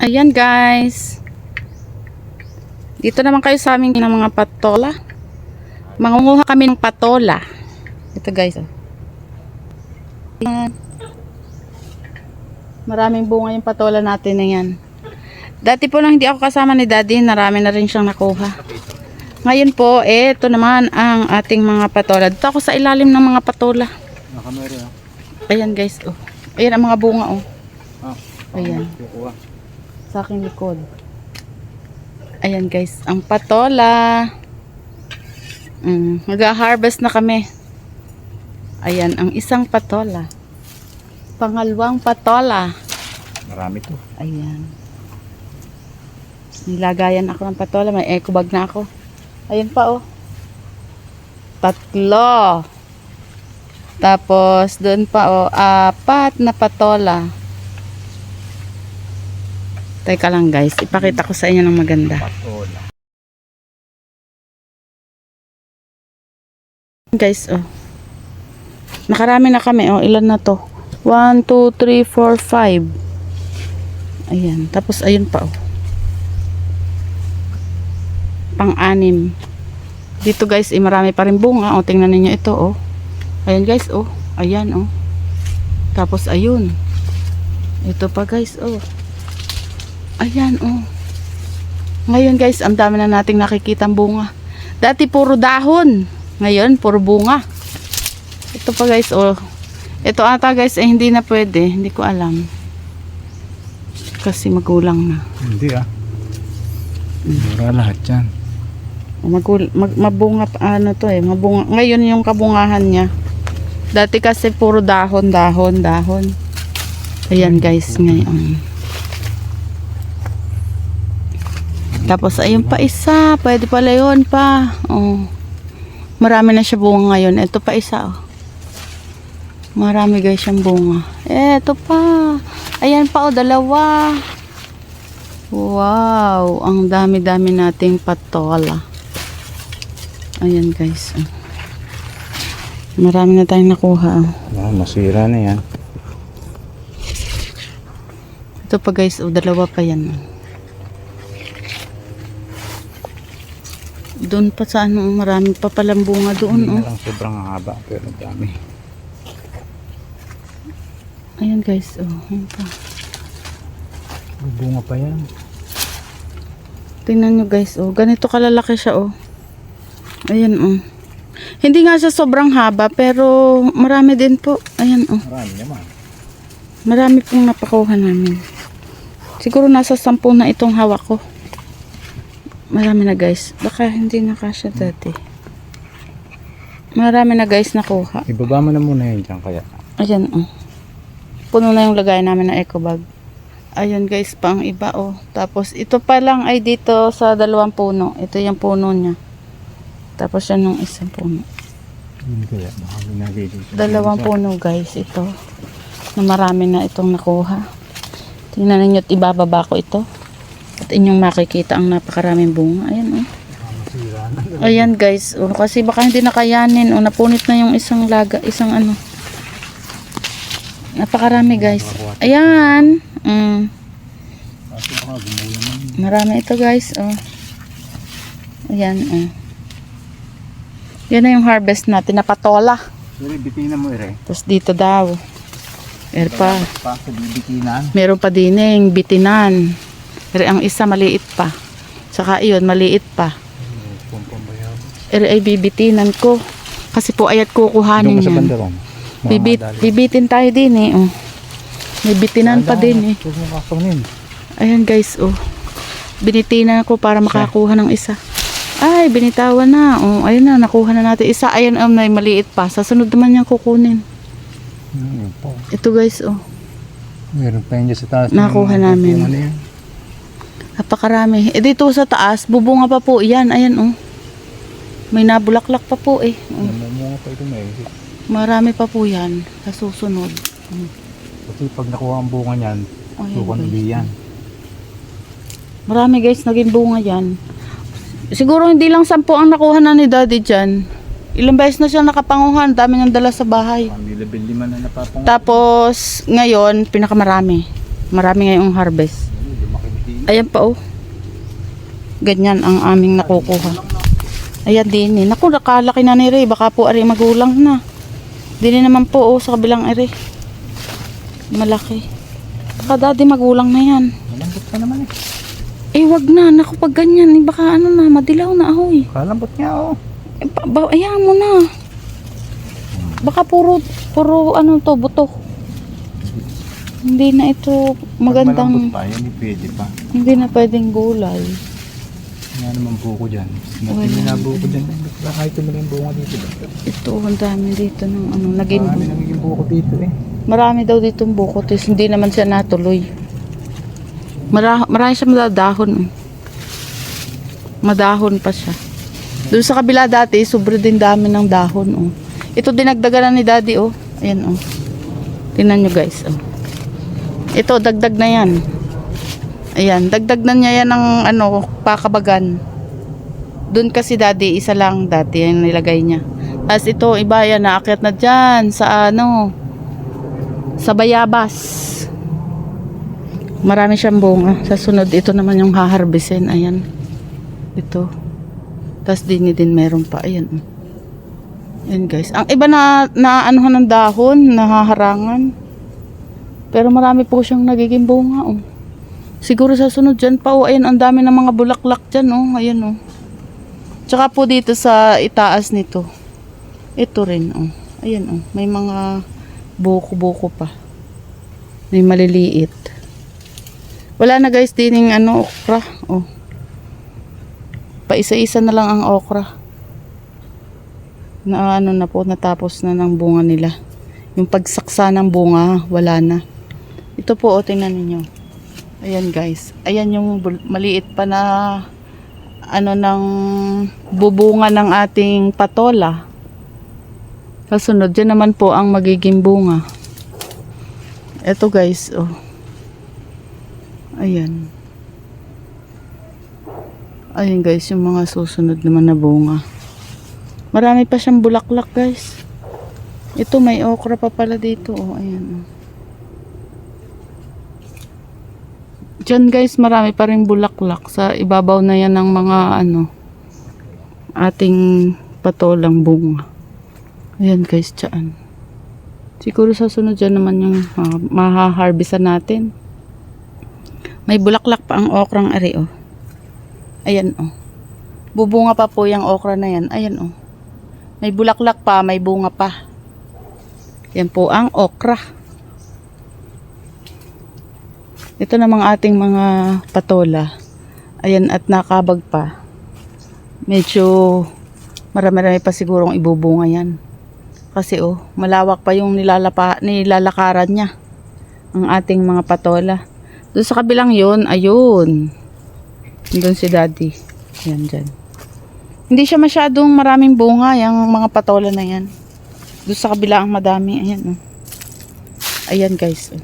Ayan guys. Dito naman kayo sa amin ng mga patola. Mangunguha kami ng patola. Ito guys. Ayan. Maraming bunga yung patola natin na yan. Dati po lang hindi ako kasama ni Daddy, narami na rin siyang nakuha. Ngayon po, ito naman ang ating mga patola. Dito ako sa ilalim ng mga patola. Ayan guys, oh. Ayan ang mga bunga, oh. Ayan. Sa aking likod. Ayan guys, ang patola. Nag-harvest na kami. Ayan, ang isang patola. Pangalawang patola. Marami to. Ayan. Nilagayan ako ng patola. May eco bag na ako. Ayan pa, oh. 3. Tapos, doon pa, oh, 4 na patola. Teka lang guys, ipakita ko sa inyo ng maganda. Patola. Guys, oh. Nakarami na kami, oh. Ilan na to? 1, 2, 3, 4, 5. Ayan. Tapos, ayun pa, oh. Pang-6. Dito guys, marami pa rin bunga. O, tingnan niyo ito, oh. Ayan guys, oh. Ayan, oh. Tapos, ayun. Ito pa guys, oh. Ayan, oh. Ngayon guys, ang dami na nating nakikitang bunga. Dati puro dahon. Ngayon, puro bunga. Ito pa guys, oh. Ito ata guys, hindi na pwede. Hindi ko alam. Kasi magulang na. Hindi ah. Mura lahat yan. Mabunga ano to eh, mabunga. Ngayon yung kabungahan niya. Dati kasi puro dahon. Ayan guys, ngayon. Tapos ayun pa isa, pwede pala yun pa. Oh. Marami na siya bunga ngayon. Ito pa isa, oh. Marami guys siyang bunga. Ito pa. Ayan pa, oh, 2. Wow, ang dami-dami nating patola. Ayan guys. Marami na tayong nakuha. Masira na yan. Ito pa guys, 2 pa yan. Doon pa sa ano, marami pa palang bunga doon. Hindi na lang sobrang haba, pero dami. Ayan guys, oh. Ayan pa. Bunga pa yan. Tingnan nyo guys, oh. Ganito kalalaki siya, oh. Ayan, oh. Hindi nga siya sobrang haba, pero marami din po. Ayan, oh. Marami naman. Marami pong napakuha namin. Siguro nasa 10 na itong hawak ko. Marami na guys. Baka hindi na kasya dati. Marami na guys nakuha. Ibaba mo na muna yan dyan kaya. Ayan, oh. Puno na yung lagay namin na eco bag. Ayan guys, pang iba, oh. Tapos ito pa lang ay dito sa 2 puno. Ito yung puno niya. Tapos yan yung isang puno. Hindi kaya, baka may nagiging. 2 puno guys, ito. Na marami na itong nakuha. Tingnan ninyo at ibababa ko ito. At inyong makikita ang napakaraming bunga. Ayan, oh. Ayan guys, oh. Kasi baka hindi nakayanin, oh. Napunit na yung isang laga, isang ano. Napakarami guys. Ayan. Marami ito guys, oh. Ayan, oh. Yan na yung harvest natin na patola. Sorry, bitinan mo ere. Tapos dito daw. Pa. Bitinan. Meron pa din yung bitinan. Pero ang isa maliit pa. Saka iyon maliit pa. Pero ay bibitinan ko. Kasi po ayat kukuhanin yan. Bibitin tayo din eh. Oh. May bitinan pa din eh. Ayan guys, oh. Binitinan ko para makakuha ng isa. Ay, binitawan na. Oh, ayun na, nakuha na natin isa. Ayun, may maliit pa. Sa sunod naman niya kukunin. Ito guys, oh. Meron pa yun dyan sa taas. Nakuha namin. Napakarami. Eh dito sa taas, bubunga pa po yan. Ayan, oh. May nabulaklak pa po eh. Oh. Marami pa po yan. Sa susunod. Kasi pag nakuha ang bunga niyan, sukan uli yan. Marami guys, naging bunga yan. Siguro hindi lang 10 ang nakuha na ni Daddy dyan. Ilang beses na siya nakapanguhan. Dami niyang dala sa bahay. Lima na napapanguhan. Tapos, ngayon, pinakamarami. Marami ngayong harvest. Lumaki na Ayan pa oh. Ganyan ang aming nakukuha. Ayan din eh. Naku, nakalaki na ni Ray. Baka po ari magulang na. Dini naman po oh, sa kabilang ari. Malaki. Baka daddy magulang na yan. Malambot pa naman eh. Eh wag na. Naku, pag ganyan. Eh, baka ano na, madilaw na ahoy. Kalambot nga oh. Eh, ayan mo na. Baka puro ano to, buto. Hindi na ito Pag magandang, malambot pa, yan pwede pa. hindi na pwedeng gulay. Nga naman buko dyan. Wala. Natin na buko dyan. Baka ito mo yung bunga dito. Ito, ang dami dito ng ano, naging, Marami nagiging buko dito eh. marami daw ditong bukot. Is, hindi naman siya natuloy. Marami siya madadahon. Madahon pa siya. Doon sa kabila dati, sobrang din dami ng dahon. Oh. Ito dinagdagan na ni daddy. Oh. Ayan. Oh. Tingnan nyo guys. Oh. Ito, dagdag na yan. Ayan, dagdag na niya yan ng ano, pakabagan. Doon kasi daddy, isa lang dati yung nilagay niya. Tapos ito, iba yan, naakyat na dyan sa ano, sa bayabas. Marami siyang bunga. Sa sunod, ito naman yung haharbisin. Ayan. Ito. Tapos din meron pa. Ayan. Ayan guys. Ang iba na anuhan ng dahon, nahaharangan. Pero marami po siyang nagiging bunga. Oh. Siguro sa sunod dyan pa. Oh. Ayan, ang dami ng mga bulaklak dyan. Oh. Ayan oh. Tsaka po dito sa itaas nito. Ito rin. Oh. Ayan oh. May mga buko-buko pa. May maliliit. Wala na guys dining ano, okra. Oh. Paisa-isa na lang ang okra. Na ano na po, natapos na ng bunga nila. Yung pagsaksa ng bunga, wala na. Ito po, tingnan ninyo. Ayan guys. Ayan yung maliit pa na ano ng bubunga ng ating patola. Kasunod, dyan naman po ang magiging bunga. Ito guys, oh. Ayan. Ayan guys, yung mga susunod naman na bunga. Marami pa siyang bulaklak guys. Ito may okra pa pala dito. Oh, ayan. Oh. Diyan guys, marami pa rin bulaklak. Sa ibabaw na yan ng mga ano, ating patolang bunga. Ayan guys, dyan. Siguro sa sunod dyan naman yung mahaharbisan natin. May bulaklak pa ang okrang ari oh. Ayan oh. Bubunga pa po yung okra na yan. Ayan oh. May bulaklak pa, may bunga pa. Yan po ang okra. Ito namang ating mga patola. Ayan at nakabag pa. Medyo marami-rami pa sigurong ibubunga yan. Kasi oh, malawak pa yung nilalakaran niya. Ang ating mga patola. Doon sa kabilang yun, ayun. Doon si daddy. Yan dyan. Hindi siya masyadong maraming bunga, yung mga patola na yan. Doon sa kabila ang madami. Ayan, oh. Ayan guys. Oh.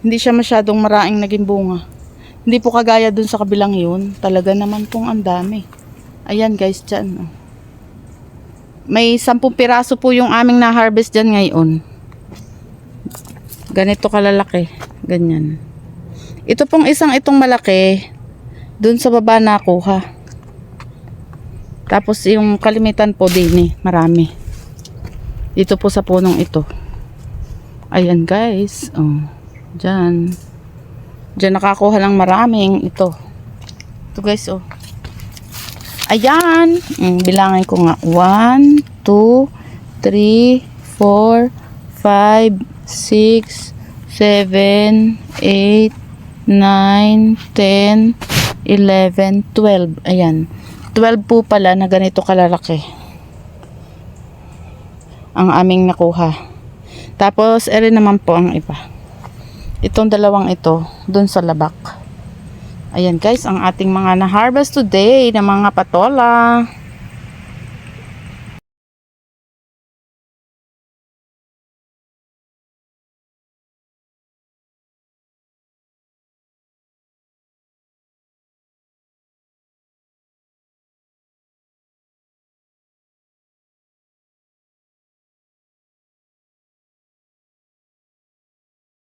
Hindi siya masyadong maraming naging bunga. Hindi po kagaya doon sa kabilang yun. Talaga naman pong ang dami. Ayan guys, dyan. Oh. May 10 piraso po yung aming na-harvest dyan ngayon. Ganito kalalaki. Ganyan. Ito pong itong malaki, doon sa baba nakuha. Tapos yung kalimitan po din marami. Dito po sa punong ito. Ayan guys. Oh, dyan. Dyan nakakuha ng maraming ito. Ito guys oh. Ayan. Bilangin ko nga. 1, 2, 3, 4, 5, 6, 7, 8, 9, 10, 11, 12. Ayan. 12 po pala na ganito kalalaki ang aming nakuha. Tapos, ere naman po ang iba. Itong dalawang ito, dun sa labak. Ayan guys, ang ating mga na-harvest today na mga patola.